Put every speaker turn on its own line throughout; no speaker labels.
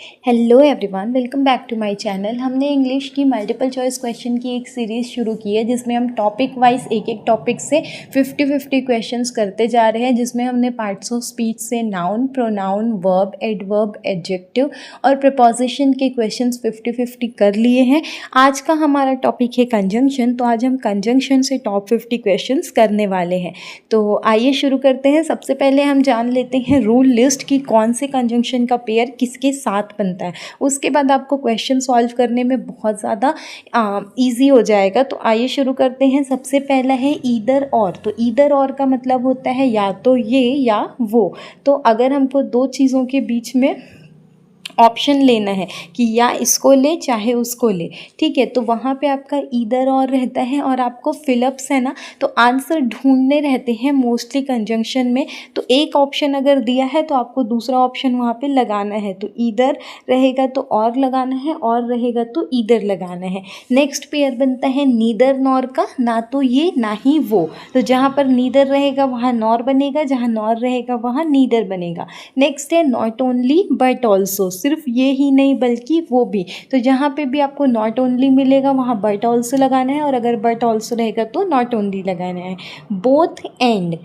Hello everyone, welcome back to my channel. हमने English की multiple choice question की एक सीरीज़ शुरू की है जिसमें हम टॉपिक वाइज एक एक टॉपिक से 50-50 क्वेश्चंस करते जा रहे हैं, जिसमें हमने पार्ट्स ऑफ स्पीच से noun, pronoun, verb, adverb, adjective और प्रपोजिशन के क्वेश्चंस 50-50 कर लिए हैं। आज का हमारा टॉपिक है कंजंक्शन, तो आज हम कंजंक्शन से टॉप 50 क्वेश्चंस करने वाले हैं। तो आइए शुरू करते हैं। सबसे पहले हम जान लेते हैं रूल लिस्ट की कौन से कंजंक्शन का पेयर किसके साथ बनता है। उसके बाद आपको क्वेश्चन सॉल्व करने में बहुत ज़्यादा ईजी हो जाएगा। तो आइए शुरू करते हैं। सबसे पहला है ईदर और। तो ईदर और का मतलब होता है या तो ये या वो। तो अगर हमको दो चीज़ों के बीच में ऑप्शन लेना है कि या इसको ले चाहे उसको ले, ठीक है, तो वहाँ पे आपका ईदर और रहता है और आपको फिलअप्स है ना, तो आंसर ढूंढने रहते हैं मोस्टली कंजंक्शन में। तो एक ऑप्शन अगर दिया है तो आपको दूसरा ऑप्शन वहाँ पे लगाना है। तो ईदर रहेगा तो और लगाना है, और रहेगा तो ईदर लगाना है। नेक्स्ट पेयर बनता है नीदर नॉर का, ना तो ये ना ही वो। तो जहाँ पर नीदर रहेगा वहाँ नॉर बनेगा, जहाँ नॉर रहेगा वहाँ नीदर बनेगा। नेक्स्ट है नॉट ओनली बट ऑल्सो, सिर्फ ये ही नहीं बल्कि वो भी। तो जहाँ पे भी आपको नॉट ओनली मिलेगा वहाँ बट ऑल्सो लगाना है, और अगर बट ऑल्सो रहेगा तो नॉट ओनली लगाना है। बोथ एंड,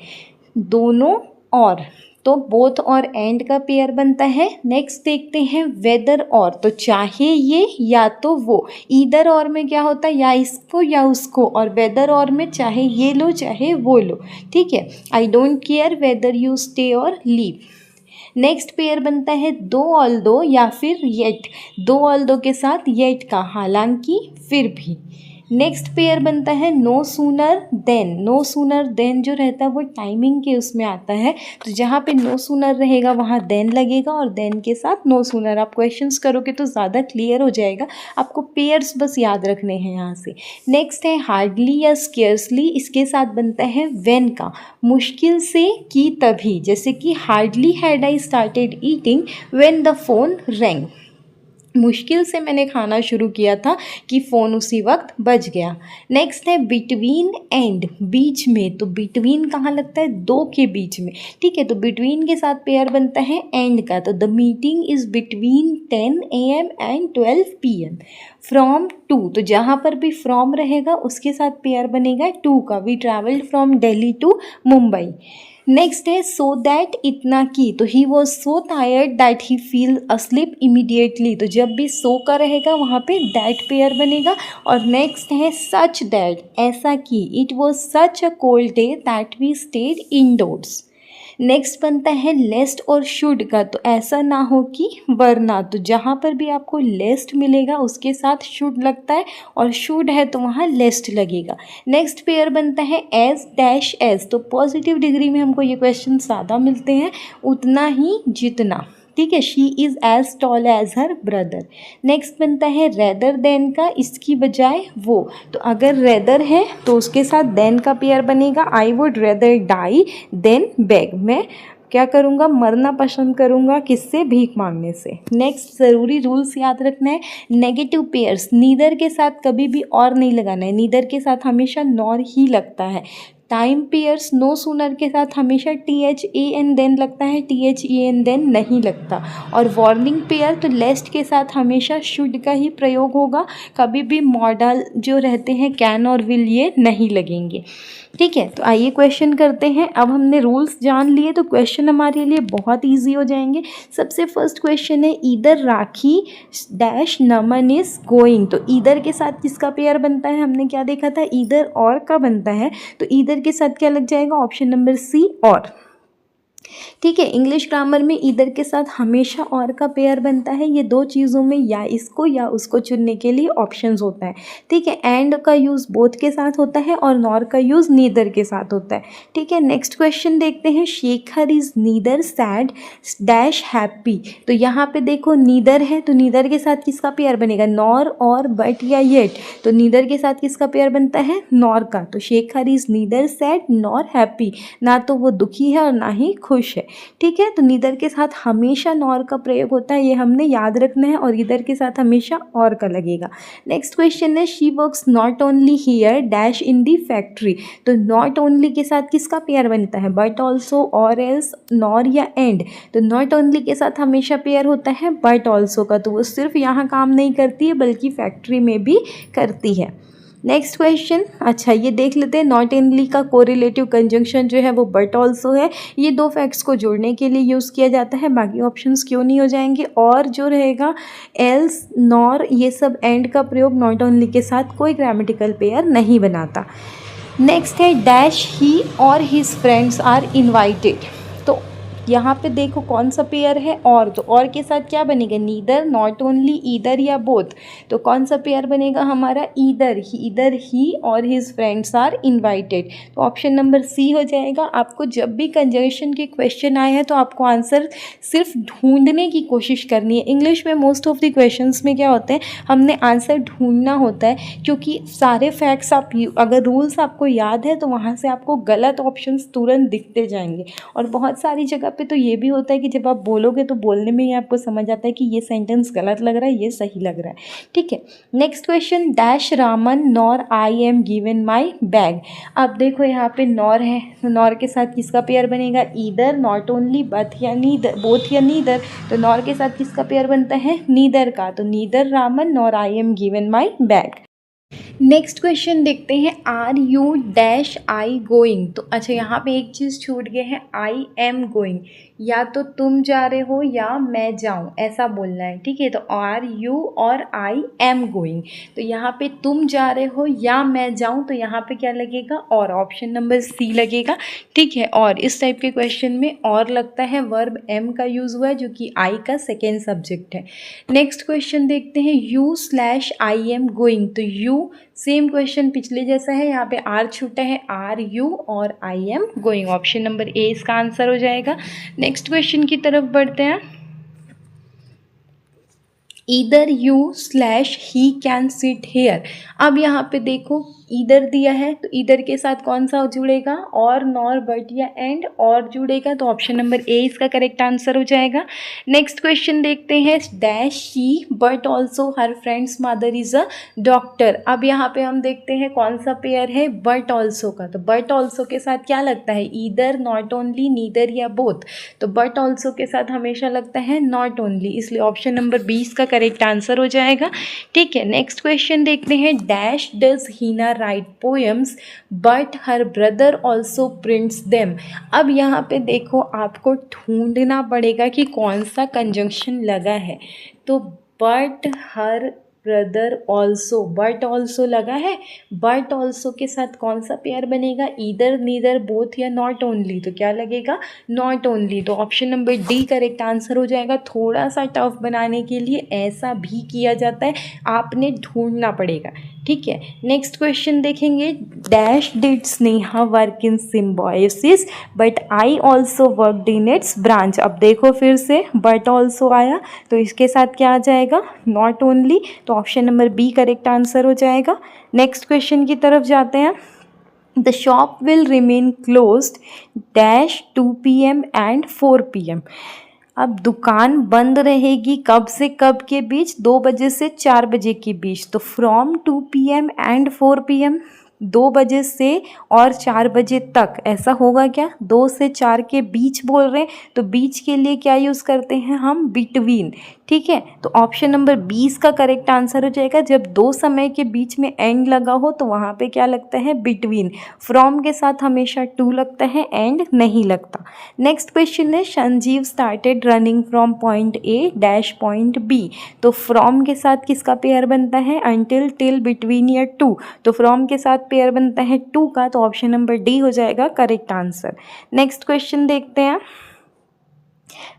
दोनों और, तो बोथ और एंड का पेयर बनता है। नेक्स्ट देखते हैं वेदर और। तो चाहे ये या तो वो। ईदर और में क्या होता है, या इसको या उसको, और वेदर और में चाहे ये लो चाहे वो लो, ठीक है। I don't care whether you stay और लीव। नेक्स्ट पेयर बनता है दो ऑल दो या फिर येट। दो ऑल दो के साथ येट का, हालांकि, फिर भी। नेक्स्ट पेयर बनता है no sooner than. No sooner than जो रहता है वो टाइमिंग के उसमें आता है। तो जहाँ पे नो सूनर रहेगा वहाँ देन लगेगा, और देन के साथ नो सूनर। आप क्वेश्चंस करोगे तो ज़्यादा क्लियर हो जाएगा। आपको पेयर्स बस याद रखने हैं यहाँ से। नेक्स्ट है हार्डली या स्केर्सली, इसके साथ बनता है व्हेन का, मुश्किल से कि तभी। जैसे कि hardly had I started eating when the phone wrong. मुश्किल से मैंने खाना शुरू किया था कि फ़ोन उसी वक्त बज गया। नेक्स्ट है बिटवीन एंड, बीच में। तो बिटवीन कहाँ लगता है, दो के बीच में, ठीक है। तो बिटवीन के साथ पेयर बनता है एंड का। तो the meeting is between 10 AM and 12 PM। From to, तो जहाँ पर भी फ्रॉम रहेगा उसके साथ पेयर बनेगा टू का। We travelled from Delhi to Mumbai. Next है सो दैट, इतना की। तो he was so tired that he feel asleep immediately. तो जब भी सो का रहेगा वहाँ पे दैट पेयर बनेगा। और नेक्स्ट है सच दैट, ऐसा कि। It was such a cold day that we stayed indoors. Next बनता है लेस्ट और शुड का। तो ऐसा ना हो कि वरना। तो जहाँ पर भी आपको लेस्ट मिलेगा उसके साथ शुड लगता है, और शुड है तो वहाँ लेस्ट लगेगा। नेक्स्ट पेयर बनता है एज डैश एज। तो पॉजिटिव डिग्री में हमको ये क्वेश्चन ज़्यादा मिलते हैं, उतना ही जितना, ठीक है। She is as tall as her brother. Next बनता है रेदर देन का, इसकी बजाय वो। तो अगर रेदर है तो उसके साथ देन का पेयर बनेगा। I would rather die than beg. मैं क्या करूँगा, मरना पसंद करूँगा, किससे, भीख मांगने से। नेक्स्ट ज़रूरी रूल्स याद रखना है। नेगेटिव पेयर्स, नीदर के साथ कभी भी और नहीं लगाना है, नीदर के साथ हमेशा नॉर ही लगता है। टाइम पेयर्स, नो सूनर के साथ हमेशा THAN देन लगता है, THEN देन नहीं लगता। और वार्निंग पेयर, तो लेस्ट के साथ हमेशा शुड का ही प्रयोग होगा, कभी भी मॉडल जो रहते हैं कैन और विल ये नहीं लगेंगे, ठीक है। तो आइए क्वेश्चन करते हैं। अब हमने रूल्स जान लिए तो क्वेश्चन हमारे लिए बहुत ईजी हो जाएंगे। सबसे फर्स्ट क्वेश्चन है either rakhi dash Naman is going. तो ईदर के साथ किसका पेयर बनता है, हमने क्या देखा था, ईदर और का बनता है। तो ईदर के साथ क्या लग जाएगा, ऑप्शन नंबर सी और, ठीक है। इंग्लिश ग्रामर में ईदर के साथ हमेशा और का पेयर बनता है। ये दो चीज़ों में या इसको या उसको चुनने के लिए ऑप्शंस होता है, ठीक है। एंड का यूज़ बोथ के साथ होता है और नॉर का यूज़ नीदर के साथ होता है, ठीक है। नेक्स्ट क्वेश्चन देखते हैं। Shekhar is neither sad dash happy. तो यहाँ पे देखो नीदर है, तो नीदर के साथ किसका पेयर बनेगा, नॉर और बट या येट। तो नीदर के साथ किसका पेयर बनता है, नॉर का। तो Shekhar is neither sad nor happy, ना तो वो दुखी है और ना ही खुश खुश है। ठीक है, तो नीदर के साथ हमेशा नॉर का प्रयोग होता है, ये हमने याद रखना है, और ईदर के साथ हमेशा और का लगेगा। नेक्स्ट क्वेश्चन है she works not only here dash in the factory. तो नॉट ओनली के साथ किसका पेयर बनता है, बट ऑल्सो, और एल्स, नॉर या एंड। तो नॉट ओनली के साथ हमेशा पेयर होता है बट ऑल्सो का, तो वो सिर्फ यहाँ काम नहीं करती है बल्कि फैक्ट्री में भी करती है। नेक्स्ट क्वेश्चन, अच्छा ये देख लेते हैं, नॉट ओनली का कोरिलेटिव कंजंक्शन जो है वो बट ऑल्सो है। ये दो फैक्ट्स को जोड़ने के लिए यूज़ किया जाता है, बाकी ऑप्शंस क्यों नहीं हो जाएंगे। और जो रहेगा एल्स, नॉर, ये सब एंड का प्रयोग नॉट ओनली के साथ कोई ग्रामेटिकल पेयर नहीं बनाता। नेक्स्ट है डैश ही और हिज फ्रेंड्स आर इन्वाइटेड। तो यहाँ पे देखो कौन सा पेयर है, और तो और के साथ क्या बनेगा, नीदर, नॉट ओनली, ईदर या बोथ। तो कौन सा पेयर बनेगा हमारा, ईदर ही और हिज फ्रेंड्स आर इनवाइटेड। तो ऑप्शन नंबर सी हो जाएगा। आपको जब भी कंजंक्शन के क्वेश्चन आए हैं तो आपको आंसर सिर्फ ढूंढने की कोशिश करनी है। इंग्लिश में मोस्ट ऑफ द क्वेश्चंस में क्या होते हैं, हमने आंसर ढूंढना होता है, क्योंकि सारे फैक्ट्स आप अगर रूल्स आपको याद है तो वहाँ से आपको गलत ऑप्शंस तुरंत दिखते जाएंगे। और बहुत सारी जगह पे तो ये भी होता है कि जब आप बोलोगे तो बोलने में ही आपको समझ आता है कि ये सेंटेंस गलत लग रहा है, ये सही लग रहा है। ठीक है, next question, dash Raman nor I am given my bag. अब देखो यहाँ पे नॉर है, तो नॉर के साथ किसका पेयर बनेगा, ईदर, नॉट ओनली, बट या नीदर, बोथ या नीदर। तो नॉर के साथ किसका पेयर बनता है, नीदर का। तो neither Raman nor I am given my bag. Next question देखते हैं, are you dash I going. तो अच्छा यहाँ पे एक चीज़ छूट गया है, आई एम गोइंग, या तो तुम जा रहे हो या मैं जाऊँ, ऐसा बोलना है। ठीक है, तो आर यू और आई एम गोइंग। तो यहाँ पे तुम जा रहे हो या मैं जाऊँ, तो यहाँ पे क्या लगेगा, और ऑप्शन नंबर सी लगेगा। ठीक है, और इस टाइप के क्वेश्चन में और लगता है वर्ब एम का यूज़ हुआ है, जो कि आई का सेकेंड सब्जेक्ट है। नेक्स्ट क्वेश्चन देखते हैं, you slash I am going. तो यू सेम क्वेश्चन पिछले जैसा है, यहाँ पे आर छूटा है, आर यू और I am going. Option number A इसका आंसर हो जाएगा। नेक्स्ट क्वेश्चन की तरफ बढ़ते हैं, either you slash he can sit here. अब यहाँ पे देखो ईदर दिया है, तो ईदर के साथ कौन सा जुड़ेगा, और, नॉर, बट या एंड, और जुड़ेगा। तो ऑप्शन नंबर ए इसका करेक्ट आंसर हो जाएगा। नेक्स्ट क्वेश्चन देखते हैं, dash she but also her friends mother is a doctor. अब यहाँ पे हम देखते हैं कौन सा पेयर है, बट ऑल्सो का। तो बट ऑल्सो के साथ क्या लगता है, ईदर, नॉट ओनली, नीदर या बोथ। तो बट ऑल्सो के साथ हमेशा लगता है नॉट ओनली, इसलिए ऑप्शन नंबर 20 का करेक्ट आंसर हो जाएगा। ठीक है, नेक्स्ट क्वेश्चन देखते हैं, dash does Heena write poems but her brother also prints them. अब यहाँ पे देखो आपको ढूंढना पड़ेगा कि कौन सा कंजंक्शन लगा है। तो but her brother also, but also लगा है, बट ऑल्सो के साथ कौन सा पेयर बनेगा, ईदर, नीदर, बोथ या नॉट ओनली। तो क्या लगेगा, नॉट ओनली। तो option number D correct answer हो जाएगा। थोड़ा सा टफ बनाने के लिए ऐसा भी किया जाता है, आपने ढूंढना पड़ेगा। ठीक है, नेक्स्ट क्वेश्चन देखेंगे, dash did Sneha work in symbiosis but I also worked in its branch. अब देखो फिर से बट ऑल्सो आया, तो इसके साथ क्या आ जाएगा, नॉट ओनली। तो option number B correct answer हो जाएगा। नेक्स्ट क्वेश्चन की तरफ जाते हैं, the shop will remain closed dash 2 PM and 4 PM। अब दुकान बंद रहेगी कब से कब के बीच, 2 बजे से 4 बजे के बीच। तो फ्रॉम 2 PM एंड 4 PM, 2 बजे से और 4 बजे तक, ऐसा होगा क्या, 2 से 4 के बीच बोल रहे हैं, तो बीच के लिए क्या यूज़ करते हैं हम, बिटवीन। ठीक है, तो ऑप्शन नंबर 20 का करेक्ट आंसर हो जाएगा। जब 2 समय के बीच में एंड लगा हो तो वहाँ पे क्या लगता है, बिटवीन। फ्रॉम के साथ हमेशा टू लगता है, एंड नहीं लगता। नेक्स्ट क्वेश्चन है, Sanjeev started running from point A dash point B. तो फ्रॉम के साथ किसका पेयर बनता है, अंटिल, टिल, बिटवीन या टू। तो फ्रॉम के साथ पेयर बनता है टू का, तो ऑप्शन नंबर डी हो जाएगा करेक्ट आंसर। नेक्स्ट क्वेश्चन देखते हैं,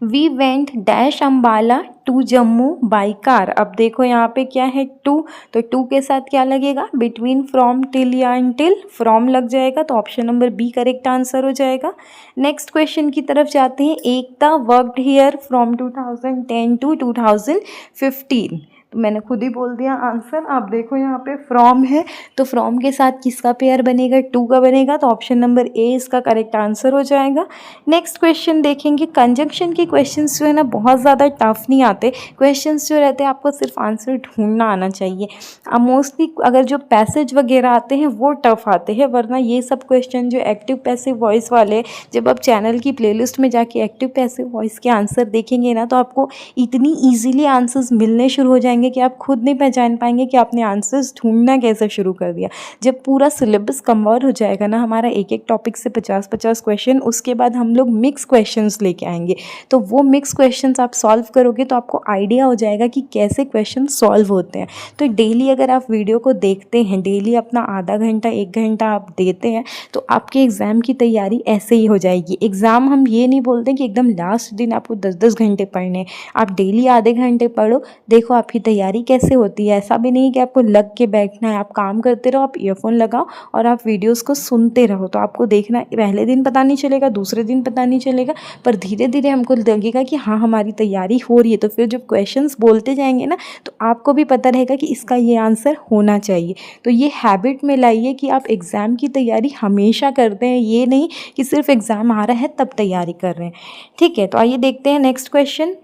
we went dash Ambala to Jammu by car. अब देखो यहाँ पे क्या है टू, तो टू के साथ क्या लगेगा, बिटवीन फ्रॉम टिल या अनटिल, फ्रॉम लग जाएगा, तो option number B correct answer हो जाएगा। नेक्स्ट क्वेश्चन की तरफ जाते हैं। Ekta worked here from 2010 to 2015। तो मैंने खुद ही बोल दिया आंसर। आप देखो यहाँ पे फ्रॉम है, तो फ्रॉम के साथ किसका पेयर बनेगा, टू का बनेगा, तो ऑप्शन नंबर ए इसका करेक्ट आंसर हो जाएगा। नेक्स्ट क्वेश्चन देखेंगे। कंजंक्शन के क्वेश्चंस जो है ना बहुत ज़्यादा टफ नहीं आते, क्वेश्चंस जो रहते हैं आपको सिर्फ आंसर ढूंढना आना चाहिए। अब मोस्टली अगर जो पैसेज वगैरह आते हैं वो टफ आते हैं, वरना ये सब क्वेश्चन जो एक्टिव पैसिव वॉइस वाले, जब आप चैनल की प्लेलिस्ट में जाके एक्टिव पैसिव वॉइस के आंसर देखेंगे ना तो आपको इतनी ईजिली आंसर्स मिलने शुरू हो जाएंगे कि आप खुद नहीं पहचान पाएंगे कि आपने आंसर्स ढूंढना कैसे शुरू कर दिया। जब पूरा सिलेबस कवर हो जाएगा ना हमारा एक एक टॉपिक से 50-50 क्वेश्चन, उसके बाद हम लोग मिक्स क्वेश्चंस लेके आएंगे, तो वो मिक्स क्वेश्चंस आप सॉल्व करोगे तो आपको आइडिया हो जाएगा कि कैसे क्वेश्चन सॉल्व होते हैं। तो डेली अगर आप वीडियो को देखते हैं, डेली अपना आधा घंटा 1 घंटा आप देते हैं, तो आपके एग्ज़ाम की तैयारी ऐसे ही हो जाएगी। एग्ज़ाम हम ये नहीं बोलते कि एकदम लास्ट दिन आपको 10-10 घंटे पढ़ने, आप डेली आधे घंटे पढ़ो, देखो आपकी तैयारी कैसे होती है। ऐसा भी नहीं कि आपको लग के बैठना है, आप काम करते रहो, आप ईयरफोन लगाओ और आप वीडियोस को सुनते रहो, तो आपको देखना पहले दिन पता नहीं चलेगा, दूसरे दिन पता नहीं चलेगा, पर धीरे धीरे हमको लगेगा कि हाँ हमारी तैयारी हो रही है। तो फिर जब क्वेश्चंस बोलते जाएंगे ना तो आपको भी पता रहेगा कि इसका ये आंसर होना चाहिए। तो ये हैबिट में लाइए कि आप एग्ज़ाम की तैयारी हमेशा करते हैं, ये नहीं कि सिर्फ एग्ज़ाम आ रहा है तब तैयारी कर रहे हैं। ठीक है, तो आइए देखते हैं next question.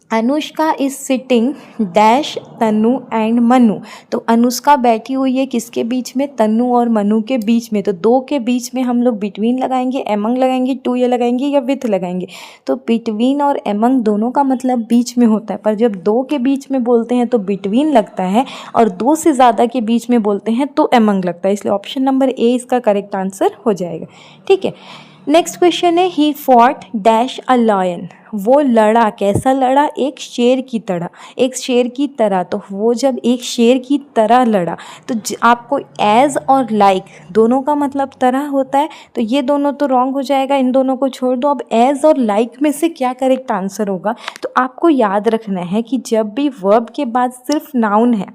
Anushka is sitting dash Tannu and Manu. तो अनुष्का बैठी हुई है किसके बीच में, तन्नू और मनु के बीच में। तो दो के बीच में हम लोग बिटवीन लगाएंगे, एमंग लगाएंगे, टू या लगाएंगे या विथ लगाएंगे। तो बिटवीन और एमंग दोनों का मतलब बीच में होता है, पर जब दो के बीच में बोलते हैं तो बिटवीन लगता है, और दो से ज़्यादा के बीच में बोलते हैं तो एमंग लगता है, इसलिए ऑप्शन नंबर ए इसका करेक्ट आंसर हो जाएगा। ठीक है, नेक्स्ट क्वेश्चन है। He fought dash a lion. वो लड़ा, कैसा लड़ा, एक शेर की तरह, एक शेर की तरह। तो वो जब एक शेर की तरह लड़ा तो आपको एज और लाइक दोनों का मतलब तरह होता है, तो ये दोनों तो रॉन्ग हो जाएगा, इन दोनों को छोड़ दो। अब एज और लाइक में से क्या करेक्ट आंसर होगा, तो आपको याद रखना है कि जब भी वर्ब के बाद सिर्फ नाउन है,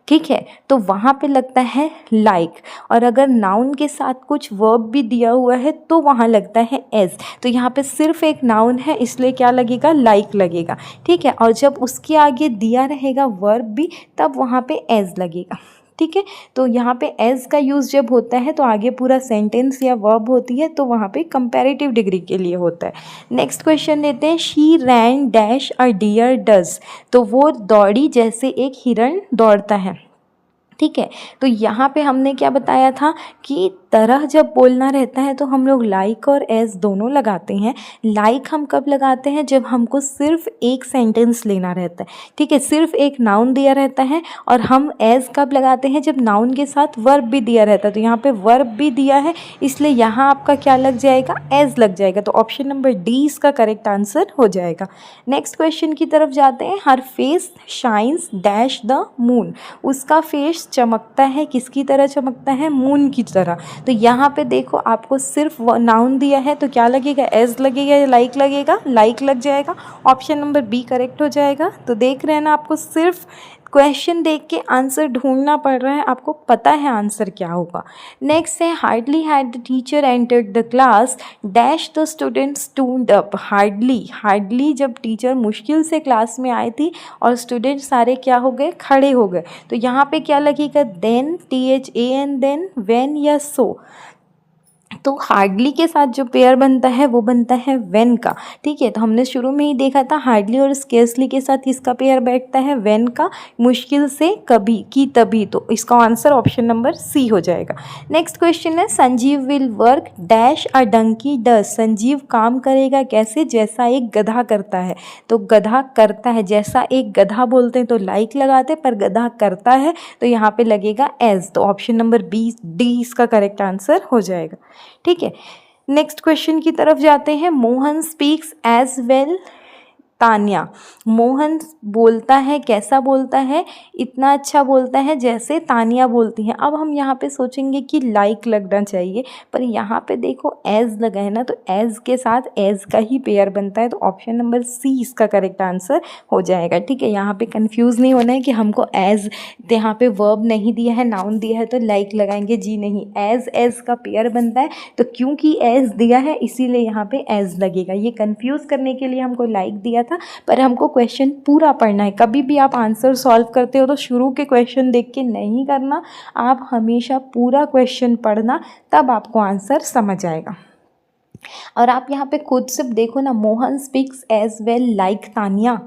ठीक है, तो वहाँ पे लगता है लाइक, और अगर नाउन के साथ कुछ वर्ब भी दिया हुआ है तो वहाँ लगता है एज। तो यहाँ पे सिर्फ एक नाउन है इसलिए क्या लगेगा, लाइक लगेगा। ठीक है, और जब उसके आगे दिया रहेगा वर्ब भी तब वहाँ पे एज लगेगा। ठीक है, तो यहाँ पे एज का यूज़ जब होता है तो आगे पूरा सेंटेंस या वर्ब होती है, तो वहाँ पे कंपैरेटिव डिग्री के लिए होता है। नेक्स्ट क्वेश्चन देते हैं। She ran dash a deer does. तो वो दौड़ी जैसे एक हिरण दौड़ता है। ठीक है, तो यहाँ पे हमने क्या बताया था कि तरह जब बोलना रहता है तो हम लोग लाइक और एज दोनों लगाते हैं। लाइक हम कब लगाते हैं, जब हमको सिर्फ एक सेंटेंस लेना रहता है। ठीक है, सिर्फ एक नाउन दिया रहता है, और हम एज कब लगाते हैं, जब नाउन के साथ वर्ब भी दिया रहता है। तो यहाँ पे वर्ब भी दिया है इसलिए यहाँ आपका क्या लग जाएगा, एज लग जाएगा। तो ऑप्शन नंबर डी इसका करेक्ट आंसर हो जाएगा। नेक्स्ट क्वेश्चन की तरफ जाते हैं। Her face shines dash the moon. उसका फेस चमकता है, किसकी तरह चमकता है, मून की तरह। तो यहाँ पे देखो आपको सिर्फ नाउन दिया है तो क्या लगेगा, एज लगेगा या लाइक लगेगा, लाइक लग जाएगा। ऑप्शन नंबर बी करेक्ट हो जाएगा। तो देख रहे हैं ना, आपको सिर्फ क्वेश्चन देख के आंसर ढूंढना पड़ रहा है, आपको पता है आंसर क्या होगा। नेक्स्ट है। Hardly had the teacher entered the class dash the students stood up. Hardly जब टीचर मुश्किल से क्लास में आई थी और स्टूडेंट सारे क्या हो गए, खड़े हो गए। तो यहाँ पे क्या लगेगा, देन, THAN, देन, व्हेन या सो। तो हार्डली के साथ जो पेयर बनता है वो बनता है व्हेन का। ठीक है, तो हमने शुरू में ही देखा था हार्डली और स्केर्सली के साथ किसका पेयर बैठता है, व्हेन का। मुश्किल से कभी की तभी, तो इसका आंसर ऑप्शन नंबर सी हो जाएगा। नेक्स्ट क्वेश्चन है। Sanjeev will work dash a donkey does. Sanjeev काम करेगा कैसे, जैसा एक गधा करता है। तो गधा करता है, जैसा एक गधा बोलते हैं तो लाइक लगाते, पर गधा करता है तो यहाँ पे लगेगा एज। तो ऑप्शन नंबर बी, डी इसका करेक्ट आंसर हो जाएगा। ठीक है, नेक्स्ट क्वेश्चन की तरफ जाते हैं। Mohan speaks as well Tanya. Mohan बोलता है, कैसा बोलता है, इतना अच्छा बोलता है जैसे तान्या बोलती है। अब हम यहाँ पे सोचेंगे कि लाइक लगना चाहिए, पर यहाँ पे देखो एज लगा है ना, तो एज के साथ एज का ही पेयर बनता है, तो ऑप्शन नंबर सी इसका करेक्ट आंसर हो जाएगा। ठीक है, यहाँ पे कंफ्यूज नहीं होना है कि हमको एज, यहाँ पे वर्ब नहीं दिया है, नाउन दिया है तो लाइक लगाएंगे, जी नहीं, एज का पेयर बनता है, तो क्योंकि एज दिया है इसीलिए यहाँ पे एज लगेगा। ये कंफ्यूज करने के लिए हमको लाइक दिया था, पर हमको क्वेश्चन पूरा पढ़ना है। कभी भी आप आंसर सॉल्व करते हो तो शुरू के क्वेश्चन देख के नहीं करना, आप हमेशा पूरा क्वेश्चन पढ़ना, तब आपको आंसर समझ आएगा। और आप यहाँ पे खुद से देखो ना, Mohan speaks as well like Tanya,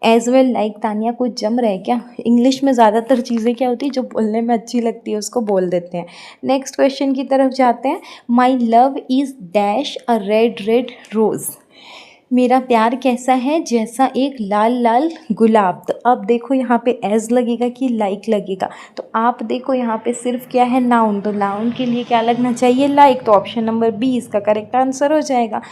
as well like Tanya कुछ जम रहा है क्या? इंग्लिश में ज़्यादातर चीज़ें क्या होती है, जो बोलने में अच्छी लगती है उसको बोल देते हैं। नेक्स्ट क्वेश्चन की तरफ जाते हैं। My love is dash a red red rose. मेरा प्यार कैसा है, जैसा एक लाल लाल गुलाब। तो अब देखो यहाँ पे एज लगेगा कि लाइक लगेगा, तो आप देखो यहाँ पे सिर्फ क्या है, नाउन, तो नाउन के लिए क्या लगना चाहिए, लाइक, तो ऑप्शन नंबर बी इसका करेक्ट आंसर हो जाएगा।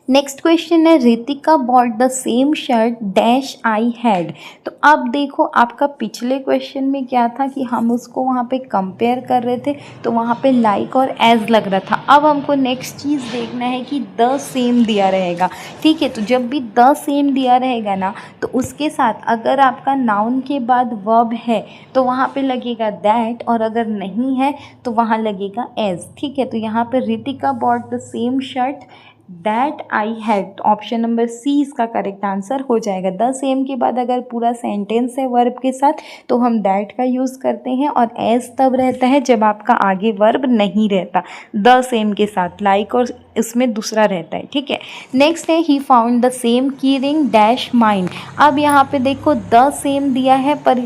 नेक्स्ट क्वेश्चन है, Ritika bought the same shirt dash I had. तो अब देखो आपका पिछले क्वेश्चन में क्या था कि हम उसको वहाँ पे कंपेयर कर रहे थे, तो वहाँ पे लाइक और एज लग रहा था। अब हमको नेक्स्ट चीज़ देखना है कि द सेम दिया रहेगा। ठीक है, तो जब भी द सेम दिया रहेगा ना, तो उसके साथ अगर आपका नाउन के बाद वर्ब है तो वहाँ पे लगेगा दैट, और अगर नहीं है तो वहाँ लगेगा एज। ठीक है, तो यहाँ पे Ritika bought the same shirt that I had, option number C इसका करेक्ट आंसर हो जाएगा। द सेम के बाद अगर पूरा सेंटेंस है वर्ब के साथ तो हम दैट का यूज़ करते हैं, और एज तब रहता है जब आपका आगे वर्ब नहीं रहता द सेम के साथ, लाइक और इसमें दूसरा रहता है। ठीक है, नेक्स्ट है, ही फाउंड द सेम की रिंग डैश माइन। अब यहाँ पे देखो द सेम दिया है, पर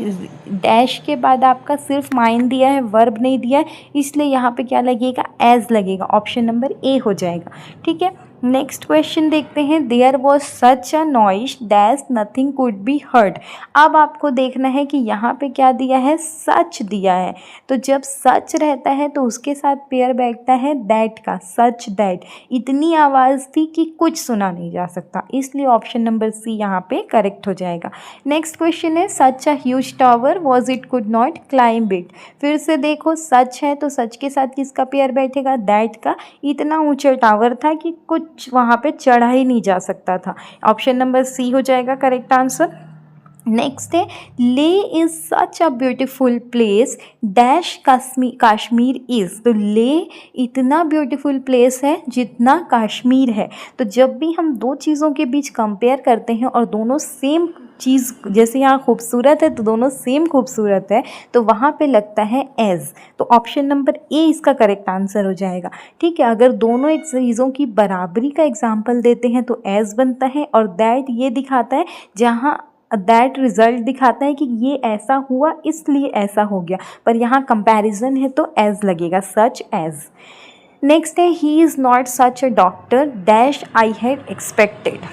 डैश के बाद आपका सिर्फ माइन दिया है, वर्ब नहीं दिया है, इसलिए यहाँ पे क्या लगेगा, एज लगेगा, ऑप्शन नंबर ए हो जाएगा। ठीक है, नेक्स्ट क्वेश्चन देखते हैं। There was such a noise dash nothing could be heard. अब आपको देखना है कि यहाँ पे क्या दिया है, सच दिया है, तो जब सच रहता है तो उसके साथ पेयर बैठता है दैट का, सच दैट, इतनी आवाज़ थी कि कुछ सुना नहीं जा सकता, इसलिए ऑप्शन नंबर सी यहाँ पे करेक्ट हो जाएगा। नेक्स्ट क्वेश्चन है, such a huge tower was it could not climb it. फिर से देखो सच है तो सच के साथ किसका पेयर बैठेगा, दैट का, इतना ऊंचा टावर था कि कुछ वहाँ पे चढ़ा ही नहीं जा सकता था, ऑप्शन नंबर सी हो जाएगा करेक्ट आंसर। नेक्स्ट है, ले is such a beautiful place dash Kashmir is. तो ले इतना ब्यूटीफुल प्लेस है जितना कश्मीर है। तो जब भी हम दो चीज़ों के बीच कंपेयर करते हैं और दोनों सेम चीज़, जैसे यहाँ खूबसूरत है तो दोनों सेम खूबसूरत है, तो वहाँ पे लगता है एज, तो ऑप्शन नंबर ए इसका करेक्ट आंसर हो जाएगा। ठीक है, अगर दोनों एक चीज़ों की बराबरी का एग्जाम्पल देते हैं तो एज बनता है, और दैट ये दिखाता है, जहाँ दैट रिजल्ट दिखाता है कि ये ऐसा हुआ इसलिए ऐसा हो गया, पर यहाँ कंपैरिजन है तो एज लगेगा, सच एज। नेक्स्ट है, he is not such a doctor dash I had expected.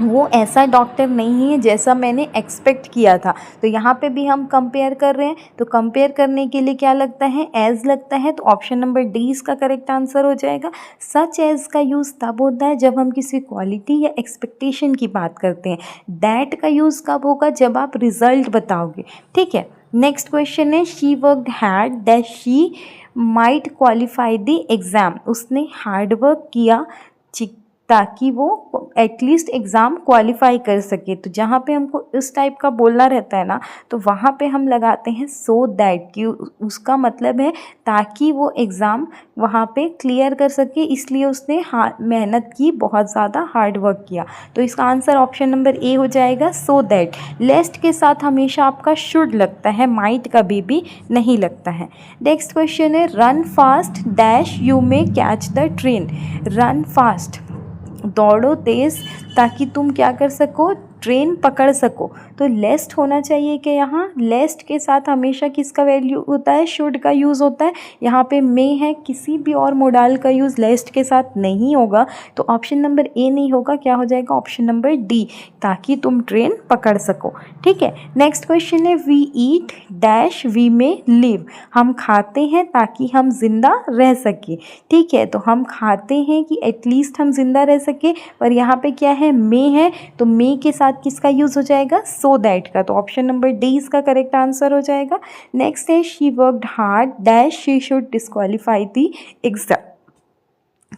वो ऐसा डॉक्टर नहीं है जैसा मैंने एक्सपेक्ट किया था। तो यहाँ पे भी हम कंपेयर कर रहे हैं, तो कंपेयर करने के लिए क्या लगता है, एज लगता है, तो ऑप्शन नंबर डी इसका करेक्ट आंसर हो जाएगा। सच एज का यूज़ तब होता है जब हम किसी क्वालिटी या एक्सपेक्टेशन की बात करते हैं। दैट का यूज़ कब होगा, जब आप रिजल्ट बताओगे। ठीक है, नेक्स्ट क्वेश्चन है, she worked hard that she might qualify the exam. उसने हार्ड वर्क किया ताकि वो एटलीस्ट एग्ज़ाम क्वालिफाई कर सके। तो जहाँ पे हमको इस टाइप का बोलना रहता है ना, तो वहाँ पे हम लगाते हैं सो दैट, कि उसका मतलब है ताकि वो एग्ज़ाम वहाँ पे क्लियर कर सके, इसलिए उसने मेहनत की, बहुत ज़्यादा हार्ड वर्क किया। तो इसका आंसर ऑप्शन नंबर ए हो जाएगा, सो दैट। लेस्ट के साथ हमेशा आपका शुड लगता है, माइट कभी भी नहीं लगता है। नेक्स्ट क्वेश्चन है, run fast dash you may catch the train. Run fast, दौड़ो तेज़ ताकि तुम क्या कर सको, ट्रेन पकड़ सको, तो लेस्ट होना चाहिए कि यहाँ लेस्ट के साथ हमेशा किसका वैल्यू होता है, शुड का यूज़ होता है। यहाँ पे मे है, किसी भी और मोडाल का यूज़ लेस्ट के साथ नहीं होगा, तो ऑप्शन नंबर ए नहीं होगा, क्या हो जाएगा ऑप्शन नंबर डी, ताकि तुम ट्रेन पकड़ सको। ठीक है, नेक्स्ट क्वेश्चन है we eat dash we may live, हम खाते हैं ताकि हम जिंदा रह सके। ठीक है, तो हम खाते हैं कि एटलीस्ट हम जिंदा रह सके, पर यहाँ पे क्या है, मे है, तो मे के साथ किसका यूज़ हो जाएगा, सो दैट का, तो ऑप्शन नंबर डी इसका करेक्ट आंसर हो जाएगा। नेक्स्ट है she worked hard dash she should disqualify the exam,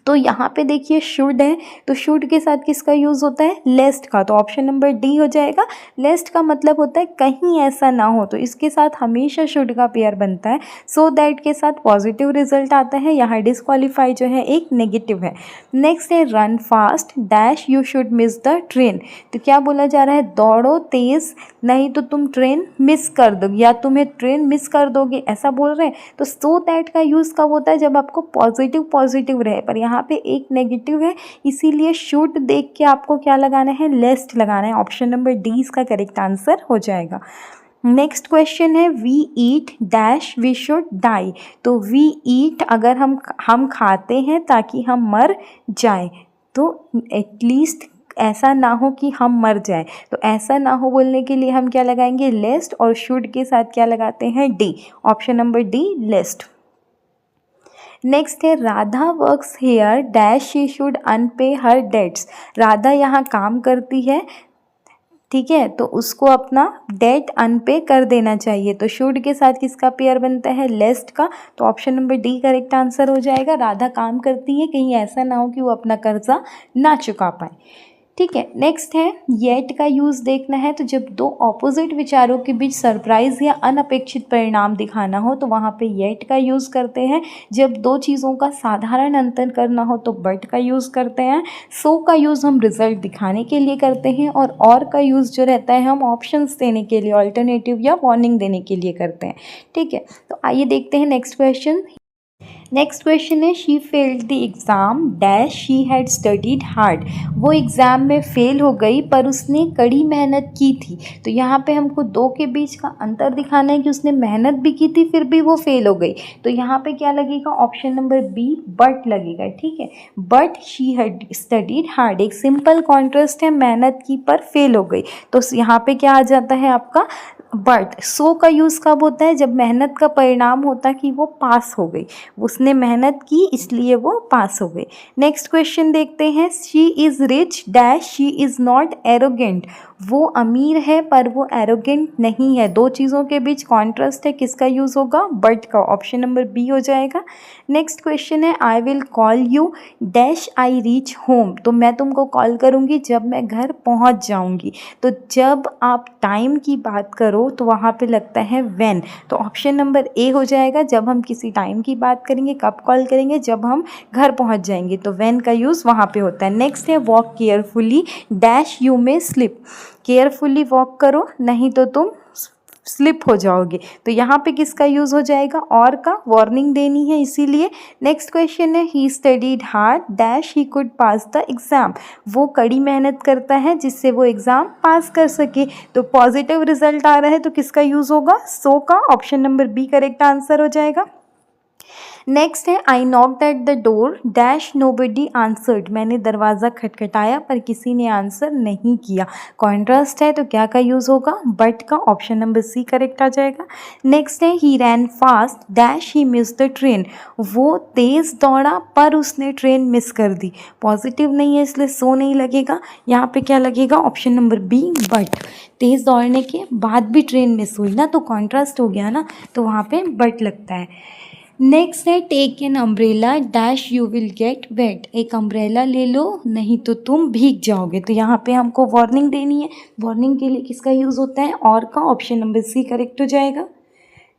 तो यहाँ पे देखिए शुड है, तो शुड के साथ किसका यूज़ होता है, लेस्ट का, तो ऑप्शन नंबर डी हो जाएगा। लेस्ट का मतलब होता है कहीं ऐसा ना हो, तो इसके साथ हमेशा शुड का पेयर बनता है। सो दैट के साथ पॉजिटिव रिजल्ट आता है, यहाँ डिस्क्वालीफाई जो है एक नेगेटिव है। नेक्स्ट है run fast dash you should miss the train, तो क्या बोला जा रहा है, दौड़ो तेज़ नहीं तो तुम ट्रेन मिस कर दोगे या तुम्हें ट्रेन मिस कर दोगे, ऐसा बोल रहे हैं। तो सो दैट का यूज़ कब होता है, जब आपको पॉजिटिव रहे, पर यहाँ पे एक नेगेटिव है, इसीलिए शुड देख के आपको क्या लगाना है, लेस्ट लगाना है। ऑप्शन नंबर डी इसका करेक्ट आंसर हो जाएगा। नेक्स्ट क्वेश्चन है we eat dash we should die, तो वी ईट अगर हम खाते हैं ताकि हम मर जाएं, तो एटलीस्ट ऐसा ना हो कि हम मर जाएं, तो ऐसा ना हो बोलने के लिए हम क्या लगाएंगे, लेस्ट, और शुड के साथ क्या लगाते हैं, D, option number D lest. Next है Radha works here dash she should unpay her debts, Radha यहाँ काम करती है, ठीक है, तो उसको अपना डेट अनपे कर देना चाहिए, तो शुड के साथ किसका पेयर बनता है, लेस्ट का, तो option number D correct answer हो जाएगा। राधा काम करती है, कहीं ऐसा ना हो कि वो अपना कर्जा ना चुका पाए। ठीक है, नेक्स्ट है येट का यूज़ देखना है, तो जब दो ऑपोजिट विचारों के बीच सरप्राइज या अनअपेक्षित परिणाम दिखाना हो तो वहाँ पे येट का यूज़ करते हैं। जब दो चीज़ों का साधारण अंतर करना हो तो बट का यूज़ करते हैं। सो का यूज़ हम रिजल्ट दिखाने के लिए करते हैं, और का यूज़ जो रहता है हम ऑप्शंस देने के लिए, ऑल्टरनेटिव या वार्निंग देने के लिए करते हैं। ठीक है, तो आइए देखते हैं नेक्स्ट क्वेश्चन। नेक्स्ट क्वेश्चन है she failed the exam dash she had studied hard, वो एग्ज़ाम में फ़ेल हो गई पर उसने कड़ी मेहनत की थी, तो यहाँ पे हमको दो के बीच का अंतर दिखाना है कि उसने मेहनत भी की थी फिर भी वो फेल हो गई, तो यहाँ पे क्या लगेगा, ऑप्शन नंबर बी बट लगेगा। ठीक है, but she had studied hard एक सिंपल कॉन्ट्रास्ट है, मेहनत की पर फेल हो गई, तो यहाँ पे क्या आ जाता है आपका बट। सो का यूज़ कब होता है, जब मेहनत का परिणाम होता है कि वो पास हो गई, उसने मेहनत की इसलिए वो पास हो गई। नेक्स्ट क्वेश्चन देखते हैं she is rich dash she is not arrogant, वो अमीर है पर वो एरोगेंट नहीं है, दो चीज़ों के बीच कॉन्ट्रास्ट है, किसका यूज़ होगा, बट का, ऑप्शन नंबर बी हो जाएगा। नेक्स्ट क्वेश्चन है I will call you dash I reach home, तो मैं तुमको कॉल करूँगी जब मैं घर पहुँच जाऊँगी, तो जब आप टाइम की बात करो तो वहाँ पे लगता है व्हेन, तो ऑप्शन नंबर ए हो जाएगा। जब हम किसी टाइम की बात करेंगे, कब कॉल करेंगे, जब हम घर पहुँच जाएंगे, तो व्हेन का यूज़ वहाँ पे होता है। नेक्स्ट है walk carefully dash you may slip, carefully walk करो नहीं तो तुम स्लिप हो जाओगे, तो यहाँ पे किसका यूज़ हो जाएगा, और का, वार्निंग देनी है इसीलिए। नेक्स्ट क्वेश्चन है he studied hard dash he could pass the exam, वो कड़ी मेहनत करता है जिससे वो एग्ज़ाम पास कर सके, तो पॉजिटिव रिजल्ट आ रहा है तो किसका यूज़ होगा, सो का, option number B correct answer हो जाएगा। नेक्स्ट है I knocked at the door dash nobody answered, मैंने दरवाज़ा खटखटाया पर किसी ने आंसर नहीं किया, कॉन्ट्रास्ट है तो क्या का यूज़ होगा, बट का, ऑप्शन नंबर सी करेक्ट आ जाएगा। नेक्स्ट है he ran fast dash he miss the train, वो तेज़ दौड़ा पर उसने ट्रेन मिस कर दी, पॉजिटिव नहीं है इसलिए सो नहीं लगेगा, यहाँ पे क्या लगेगा, ऑप्शन नंबर बी बट, तेज़ दौड़ने के बाद भी ट्रेन मिस हुई ना, तो कॉन्ट्रास्ट हो गया ना, तो वहाँ पे बट लगता है। नेक्स्ट है take an umbrella dash you will get wet, एक अम्ब्रेला ले लो नहीं तो तुम भीग जाओगे, तो यहाँ पे हमको वार्निंग देनी है, वार्निंग के लिए किसका यूज़ होता है, और का, ऑप्शन नंबर सी करेक्ट हो जाएगा।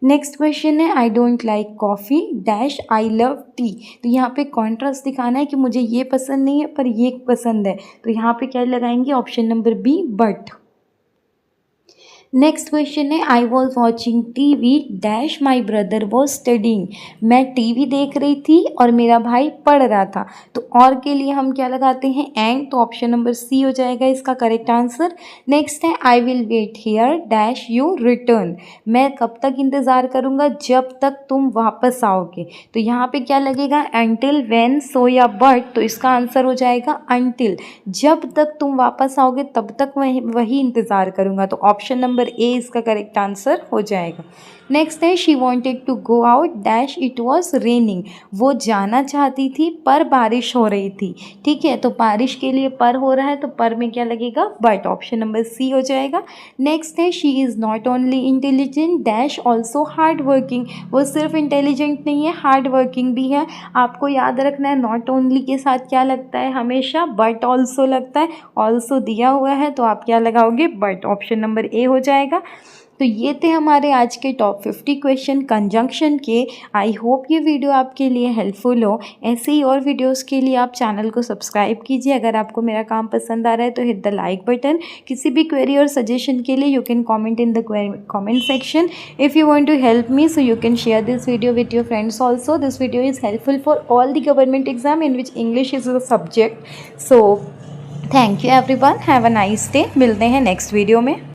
नेक्स्ट क्वेश्चन है I don't like coffee dash I love T, तो यहाँ पे कॉन्ट्रास्ट दिखाना है कि मुझे ये पसंद नहीं है पर ये पसंद है, तो यहाँ पे क्या लगाएंगे, option number B but. Next question है I was watching TV dash my brother was studying. मैं टीवी देख रही थी और मेरा भाई पढ़ रहा था। तो और के लिए हम क्या लगाते हैं, एंड। तो ऑप्शन नंबर सी हो जाएगा इसका करेक्ट आंसर। नेक्स्ट है I will wait here dash you return. मैं कब तक इंतज़ार करूँगा, जब तक तुम वापस आओगे। तो यहाँ पे क्या लगेगा, अंटिल, व्हेन, सो या बट। तो इसका आंसर हो जाएगा अंटिल। जब तक तुम वापस आओगे तब तक वही इंतज़ार करूँगा। तो ऑप्शन नंबर ए इसका करेक्ट आंसर हो जाएगा। नेक्स्ट है she wanted to go out dash it was raining. वो जाना चाहती थी पर बारिश हो रही थी। ठीक है, तो बारिश के लिए पर हो रहा है तो पर में क्या लगेगा, बट। ऑप्शन नंबर सी हो जाएगा। नेक्स्ट है she is not only intelligent dash also hard working. वो सिर्फ इंटेलिजेंट नहीं है, हार्ड वर्किंग भी है। आपको याद रखना है नॉट ओनली के साथ क्या लगता है हमेशा, बट ऑल्सो लगता है। ऑल्सो दिया हुआ है तो आप क्या लगाओगे, बट। ऑप्शन नंबर ए हो जाएगा। तो ये थे हमारे आज के टॉप 50 क्वेश्चन कंजंक्शन के। आई होप ये वीडियो आपके लिए हेल्पफुल हो। ऐसे ही और वीडियोस के लिए आप चैनल को सब्सक्राइब कीजिए। अगर आपको मेरा काम पसंद आ रहा है तो हिट द लाइक बटन। किसी भी क्वेरी और सजेशन के लिए you can comment in the comment section. If you want to help me so you can share this video with your friends also. This video is helpful for all the government exam in which English is a subject. So thank you everyone, have a nice day. मिलते हैं next video में।